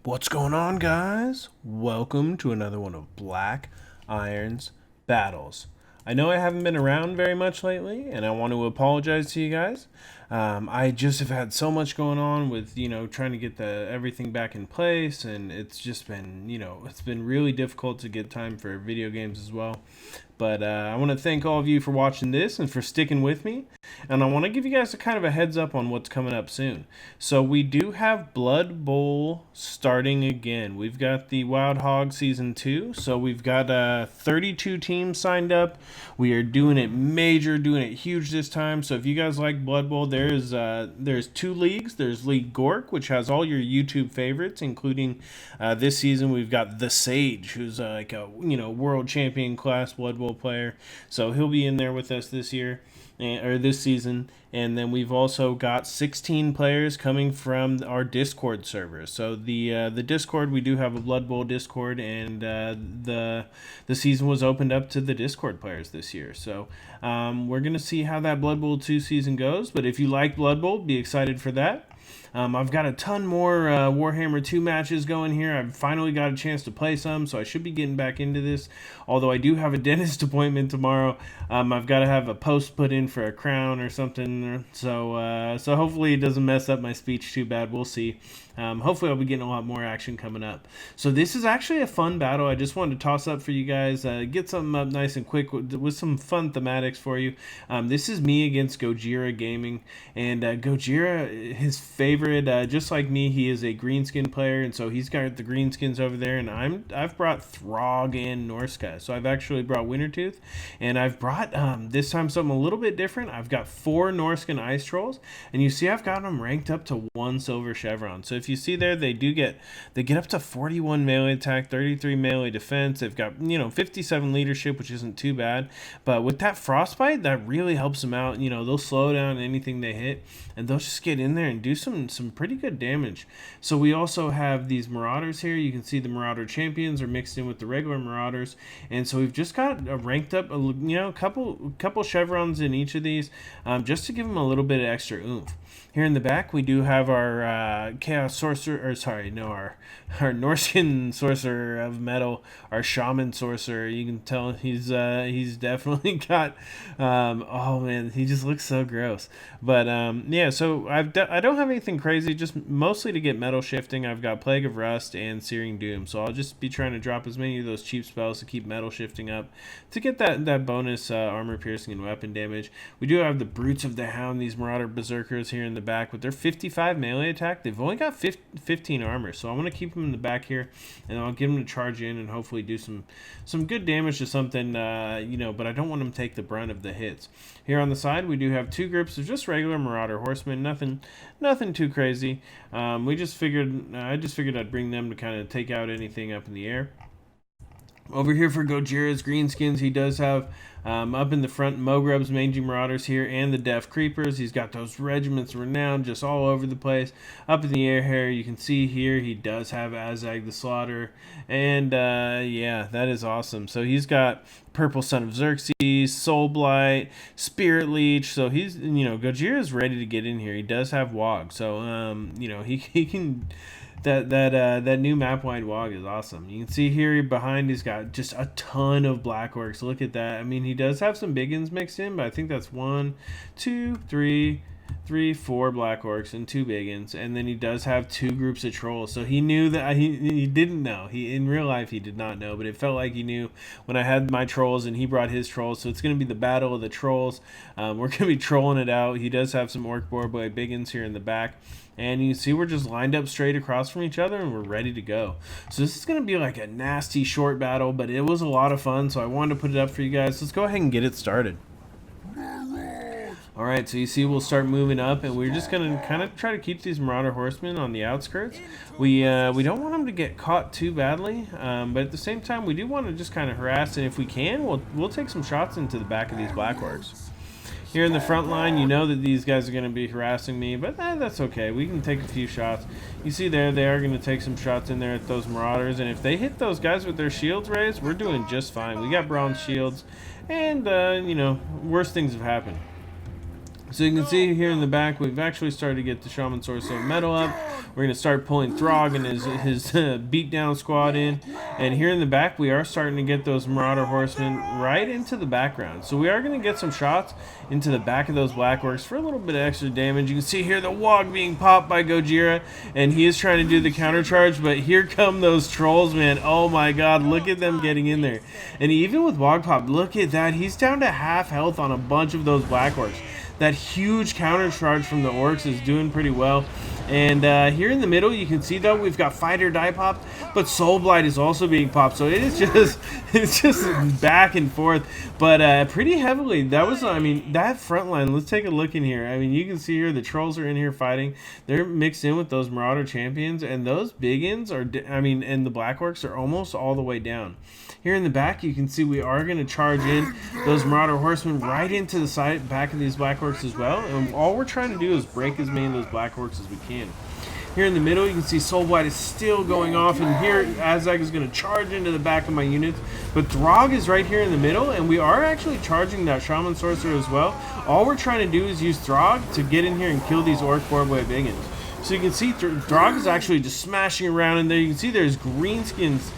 What's going on, guys? Welcome to another one of Black Iron's Battles. I know I haven't been around very much lately, and I want to apologize to you guys. I just have had so much going on with, trying to get everything back in place, and it's just been, it's been really difficult to get time for video games as well. But I want to thank all of you for watching this and for sticking with me. And I want to give you guys a kind of a heads up on what's coming up soon. So we do have Blood Bowl starting again. We've got the Wild Hog Season 2. So we've got 32 teams signed up. We are doing it major, doing it huge this time. So if you guys like Blood Bowl, there's two leagues. There's League Gork, which has all your YouTube favorites, including this season we've got The Sage, who's like a world champion class Blood Bowl player. So he'll be in there with us this year. Or this season, and then we've also got 16 players coming from our Discord server. So the Discord, we do have a Blood Bowl Discord, and the season was opened up to the Discord players this year. So we're gonna see how that Blood Bowl 2 season goes. But if you like Blood Bowl, be excited for that. I've got a ton more Warhammer 2 matches going here. I've finally got a chance to play some, so I should be getting back into this. Although I do have a dentist appointment tomorrow. I've got to have a post put in for a crown or something. So hopefully it doesn't mess up my speech too bad. We'll see. Hopefully I'll be getting a lot more action coming up. So this is actually a fun battle. I just wanted to toss up for you guys. Get something up nice and quick with some fun thematics for you. This is me against Gojira Gaming. And Gojira, his favorite, just like me, he is a Greenskin player. And so he's got the Greenskins over there. And I've brought Throgg and Norska. So I've actually brought Wintertooth. And I've brought, this time, something a little bit different. I've got 4 Norskan Ice Trolls. And you see I've got them ranked up to 1 Silver Chevron. So if you see there, they get up to 41 melee attack, 33 melee defense. They've got 57 leadership, which isn't too bad. But with that frostbite, that really helps them out. They'll slow down anything they hit, and they'll just get in there and do some pretty good damage. So we also have these Marauders here. You can see the Marauder champions are mixed in with the regular Marauders, and so we've just got ranked up a couple chevrons in each of these, just to give them a little bit of extra oomph. Here in the back, we do have our Chaos Sorcerer, our Norskan Sorcerer of Metal, our Shaman Sorcerer. You can tell he's definitely got, oh man, he just looks so gross. But yeah, so I don't have anything crazy, just mostly to get metal shifting. I've got Plague of Rust and Searing Doom, so I'll just be trying to drop as many of those cheap spells to keep metal shifting up to get that bonus armor piercing and weapon damage. We do have the Brutes of the Hound, these Marauder Berserkers here in the back with their 55 melee attack. They've only got 15 armor, so I'm going to keep them in the back here, and I'll get them to charge in and hopefully do some good damage to something, but I don't want them to take the brunt of the hits. Here on the side, we do have 2 groups of just regular Marauder Horsemen, nothing too crazy. I just figured I'd bring them to kind of take out anything up in the air. Over here for Gojira's Greenskins, he does have up in the front Mogrub's Mangy Marauders here and the Deaf Creepers. He's got those regiments of renown just all over the place. Up in the air here, you can see here he does have Azhag the Slaughter. And yeah, that is awesome. So he's got Purple Son of Xerxes, Soul Blight, Spirit Leech. So he's, Gojira is ready to get in here. He does have Wog. So, he can... That new map-wide Wog is awesome. You can see here behind he's got just a ton of Black Orcs. Look at that. I mean, he does have some big uns mixed in, but I think that's 1, 2, 3, 4 Black Orcs and 2 big uns, and then he does have 2 groups of Trolls. So he knew that he didn't know. He in real life he did not know, but it felt like he knew when I had my Trolls and he brought his Trolls. So it's going to be the battle of the Trolls. We're going to be trolling it out. He does have some Orc Boarboy big uns here in the back. And you see we're just lined up straight across from each other and we're ready to go. So this is going to be like a nasty short battle, but it was a lot of fun, so I wanted to put it up for you guys. Let's go ahead and get it started. Alright, so you see we'll start moving up, and we're just going to kind of try to keep these Marauder Horsemen on the outskirts. We don't want them to get caught too badly, but at the same time we do want to just kind of harass, and if we can, we'll take some shots into the back of these Black Orcs. Here in the front line, you know that these guys are going to be harassing me, but that's okay. We can take a few shots. You see there, they are going to take some shots in there at those Marauders, and if they hit those guys with their shields raised, we're doing just fine. We got bronze shields, and, worse things have happened. So you can see here in the back, we've actually started to get the Shaman Sorcerer of Metal up. We're going to start pulling Throgg and his beatdown squad in. And here in the back, we are starting to get those Marauder Horsemen right into the background. So we are going to get some shots into the back of those Black Orcs for a little bit of extra damage. You can see here the Wog being popped by Gojira, and he is trying to do the counter charge, but here come those Trolls, man. Oh my god, look at them getting in there. And even with Wog pop, look at that. He's down to half health on a bunch of those Black Orcs. That huge counter charge from the Orcs is doing pretty well. And here in the middle, you can see though we've got Fight or Die popped, but Soul Blight is also being popped. So it is just it's just back and forth, but pretty heavily. That was, I mean, that front line. Let's take a look in here. I mean, you can see here the Trolls are in here fighting. They're mixed in with those Marauder champions, and those Biggins are, I mean, and the Black Orcs are almost all the way down. Here in the back, you can see we are going to charge in those Marauder Horsemen right into the side back of these Black Orcs as well. And all we're trying to do is break as many of those Black Orcs as we can. Here in the middle, you can see Soul Blight is still going off, and here Azhag is going to charge into the back of my units. But Throgg is right here in the middle, and we are actually charging that Shaman Sorcerer as well. All we're trying to do is use Throgg to get in here and kill these Orc Boy Biggins. So you can see Throgg is actually just smashing around in there. You can see there's Greenskins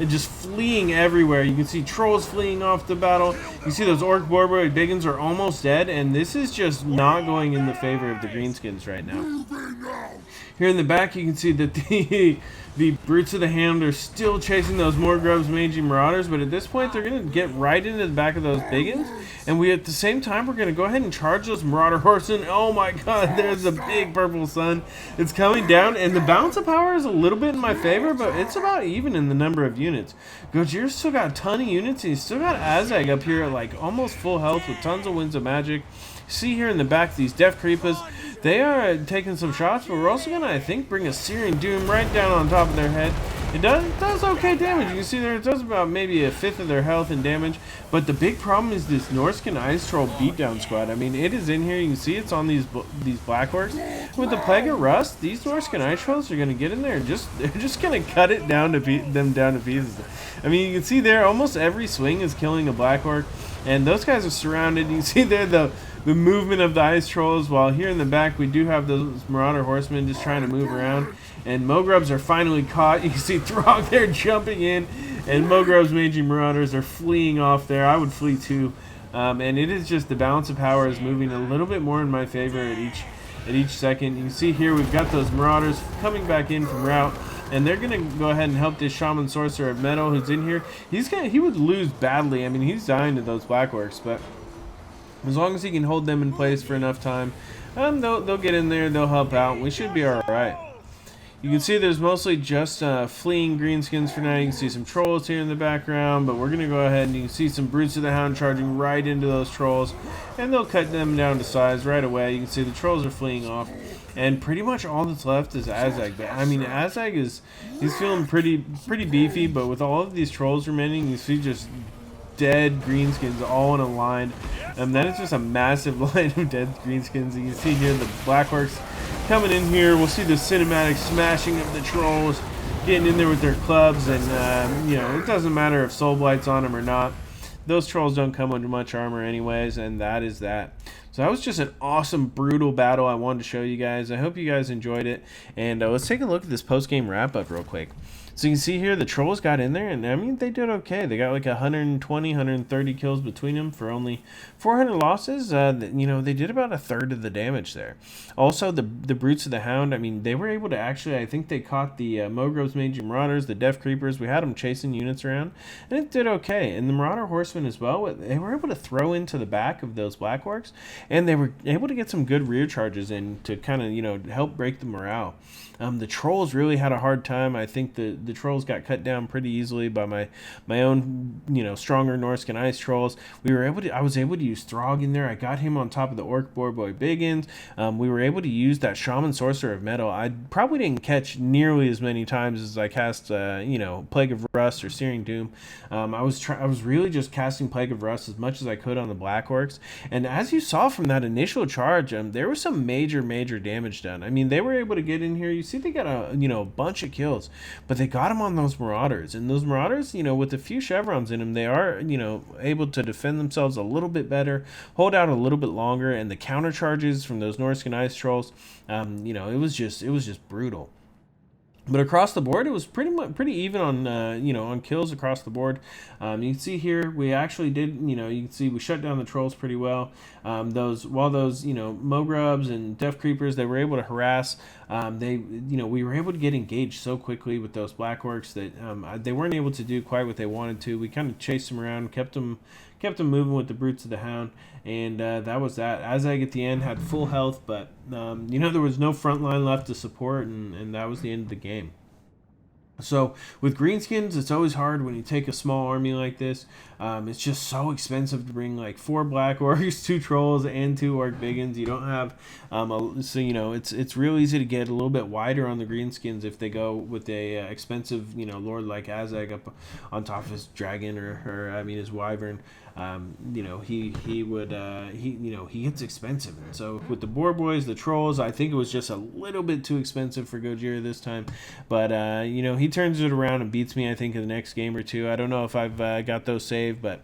just fleeing everywhere. You can see Trolls fleeing off the battle. You see those Orc Boy Biggins are almost dead, and this is just not going in the favor of the Greenskins right now. Here in the back, you can see that the Brutes of the Hand are still chasing those Morgrub's Mangy Marauders, but at this point, they're going to get right into the back of those Biggins, and we, at the same time, we're going to go ahead and charge those Marauder Horsemen. Oh my god, there's a big purple sun. It's coming down, and the balance of power is a little bit in my favor, but it's about even in the number of units. Gojira's still got a ton of units, and he's still got Azhag up here at like almost full health with tons of Winds of Magic. See here in the back, these Death Creepers, they are taking some shots, but we're also going to, I think, bring a Searing Doom right down on top of their head. It does okay damage. You can see there it does about maybe a fifth of their health and damage. But the big problem is this Norscan Ice Troll beatdown squad. I mean, it is in here. You can see it's on these Black Orcs. With the Plague of Rust, these Norscan Ice Trolls are going to get in there and they're just going to cut it down to them down to pieces. I mean, you can see there almost every swing is killing a Black Orc, and those guys are surrounded. You can see there the movement of the Ice Trolls, while here in the back we do have those Marauder Horsemen just trying to move around, and Mogrubs are finally caught. You can see Throgg there jumping in, and Mogrub's Mangy Marauders are fleeing off there. I would flee too, and it is just the balance of power is moving a little bit more in my favor at each second. You can see here we've got those Marauders coming back in from route, and they're going to go ahead and help this Shaman Sorcerer of Metal who's in here. He would lose badly. I mean, he's dying to those Black Orcs, but as long as he can hold them in place for enough time, they'll get in there, they'll help out. We should be alright. You can see there's mostly just fleeing Greenskins for now. You can see some Trolls here in the background, but we're going to go ahead and you can see some Brutes of the Hound charging right into those Trolls, and they'll cut them down to size right away. You can see the Trolls are fleeing off, and pretty much all that's left is Azhag. But I mean, Azhag he's feeling pretty beefy, but with all of these Trolls remaining, you see just dead Greenskins all in a line. That is just a massive line of dead Greenskins. You can see here the Black Orcs coming in here. We'll see the cinematic smashing of the Trolls getting in there with their clubs, and you know, it doesn't matter if Soul Blight's on them or not. Those Trolls don't come under much armor anyways, and that is that. So that was just an awesome, brutal battle I wanted to show you guys. I hope you guys enjoyed it, and let's take a look at this post-game wrap-up real quick. So you can see here the Trolls got in there, and I mean, they did okay. They got like 120, 130 kills between them for only 400 losses. You know, they did about a third of the damage there. Also, the Brutes of the Hound, I mean, they were able to actually, I think they caught the Mogrub's Mangy Marauders, the Death Creepers. We had them chasing units around, and it did okay. And the Marauder Horsemen as well, they were able to throw into the back of those Black Orcs, and they were able to get some good rear charges in to kind of, you know, help break the morale. The Trolls really had a hard time. I think the Trolls got cut down pretty easily by my own, you know, stronger Norscan Ice Trolls. I was able to use Throgg in there. I got him on top of the Orc Boy Biggins. We were able to use that Shaman Sorcerer of Metal. I probably didn't catch nearly as many times as I cast, you know, Plague of Rust or Searing Doom. I was really just casting Plague of Rust as much as I could on the Black Orcs, and as you saw from that initial charge, there was some major damage done. I mean, they were able to get in here. You see, they got a bunch of kills, but they got them on those Marauders, and those Marauders, with a few chevrons in them, they are able to defend themselves a little bit better, hold out a little bit longer, and the counter charges from those Norscan Ice Trolls, it was just brutal. But across the board, it was pretty even on on kills across the board. You can see here we actually did you can see we shut down the trolls pretty well. Those Mogrubs and Death Creepers, they were able to harass. We were able to get engaged so quickly with those Black Orcs that they weren't able to do quite what they wanted to. We kind of chased them around, kept them moving with the Brutes of the Hound, and that was that. Azhag at the end had full health, but there was no front line left to support, and that was the end of the game. So with Greenskins, it's always hard when you take a small army like this. It's just so expensive to bring like 4 Black Orcs, 2 Trolls, and 2 Orc Biggins. You don't have, it's real easy to get a little bit wider on the Greenskins if they go with a expensive, lord like Azhag up on top of his dragon or his Wyvern. He gets expensive. And so with the Boar Boys, the Trolls, I think it was just a little bit too expensive for Gojira this time. But, he turns it around and beats me, I think, in the next game or two. I don't know if I've got those saved, but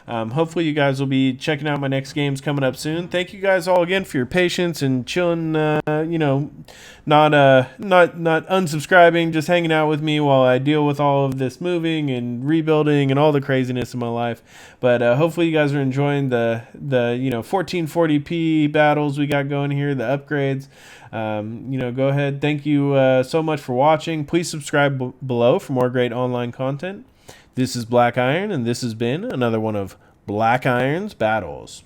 hopefully you guys will be checking out my next games coming up soon. Thank you guys all again for your patience and chilling, not unsubscribing, just hanging out with me while I deal with all of this moving and rebuilding and all the craziness in my life. But hopefully you guys are enjoying the 1440p battles we got going here, the upgrades. Go ahead. Thank you so much for watching. Please subscribe below for more great online content. This is Black Iron, and this has been another one of Black Iron's Battles.